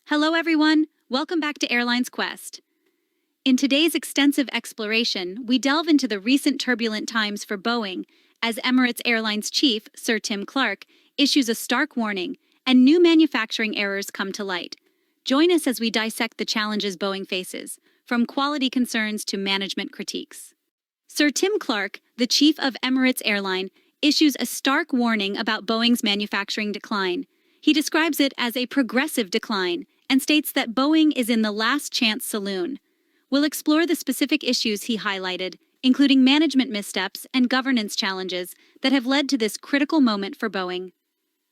Hello everyone, welcome back to Airlines Quest. In today's extensive exploration, we delve into the recent turbulent times for Boeing as Emirates Airlines chief, Sir Tim Clark, issues a stark warning and new manufacturing errors come to light. Join us as we dissect the challenges Boeing faces, from quality concerns to management critiques. Sir Tim Clark, the chief of Emirates Airline, issues a stark warning about Boeing's manufacturing decline. He describes it as a progressive decline and states that Boeing is in the last chance saloon. We'll explore the specific issues he highlighted, including management missteps and governance challenges that have led to this critical moment for Boeing.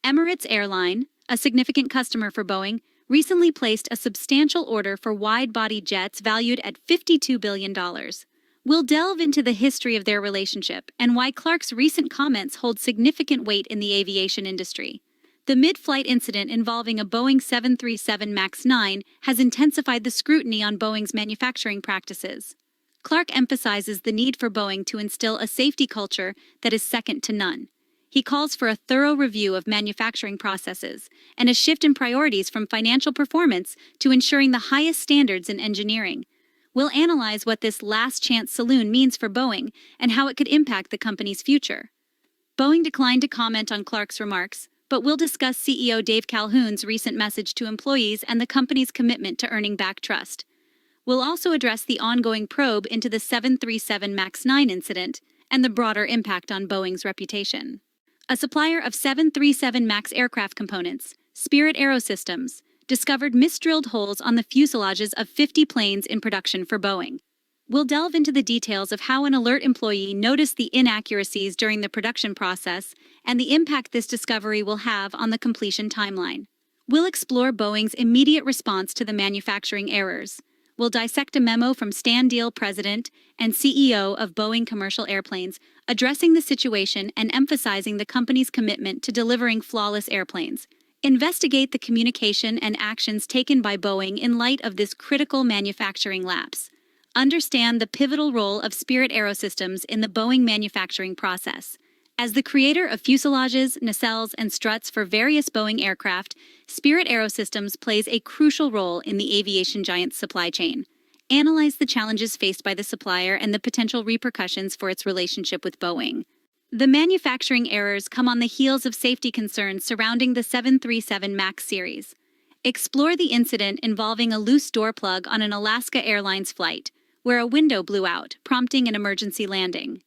Emirates Airline, a significant customer for Boeing, recently placed a substantial order for wide-body jets valued at $52 billion. We'll delve into the history of their relationship and why Clark's recent comments hold significant weight in the aviation industry. The mid-flight incident involving a Boeing 737 MAX 9 has intensified the scrutiny on Boeing's manufacturing practices. Clark emphasizes the need for Boeing to instill a safety culture that is second to none. He calls for a thorough review of manufacturing processes and a shift in priorities from financial performance to ensuring the highest standards in engineering. We'll analyze what this last chance saloon means for Boeing and how it could impact the company's future. Boeing declined to comment on Clark's remarks, but we'll discuss CEO Dave Calhoun's recent message to employees and the company's commitment to earning back trust. We'll also address the ongoing probe into the 737 MAX 9 incident and the broader impact on Boeing's reputation. A supplier of 737 MAX aircraft components, Spirit Aerosystems, discovered misdrilled holes on the fuselages of 50 planes in production for Boeing. We'll delve into the details of how an alert employee noticed the inaccuracies during the production process and the impact this discovery will have on the completion timeline. We'll explore Boeing's immediate response to the manufacturing errors. We'll dissect a memo from Stan Deal, president and CEO of Boeing Commercial Airplanes, addressing the situation and emphasizing the company's commitment to delivering flawless airplanes. Investigate the communication and actions taken by Boeing in light of this critical manufacturing lapse. Understand the pivotal role of Spirit Aerosystems in the Boeing manufacturing process. As the creator of fuselages, nacelles, and struts for various Boeing aircraft, Spirit Aerosystems plays a crucial role in the aviation giant's supply chain. Analyze the challenges faced by the supplier and the potential repercussions for its relationship with Boeing. The manufacturing errors come on the heels of safety concerns surrounding the 737 MAX series. Explore the incident involving a loose door plug on an Alaska Airlines flight, where a window blew out, prompting an emergency landing.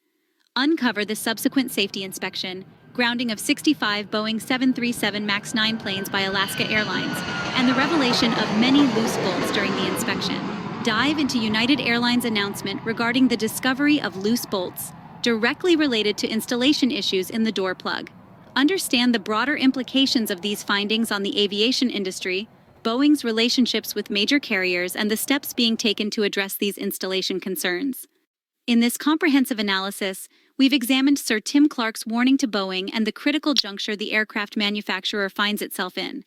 Uncover the subsequent safety inspection, grounding of 65 Boeing 737 MAX 9 planes by Alaska Airlines, and the revelation of many loose bolts during the inspection. Dive into United Airlines' announcement regarding the discovery of loose bolts, directly related to installation issues in the door plug. Understand the broader implications of these findings on the aviation industry, Boeing's relationships with major carriers, and the steps being taken to address these installation concerns. In this comprehensive analysis, we've examined Sir Tim Clark's warning to Boeing and the critical juncture the aircraft manufacturer finds itself in.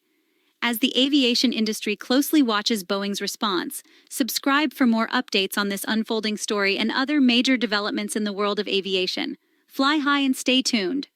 As the aviation industry closely watches Boeing's response, subscribe for more updates on this unfolding story and other major developments in the world of aviation. Fly high and stay tuned.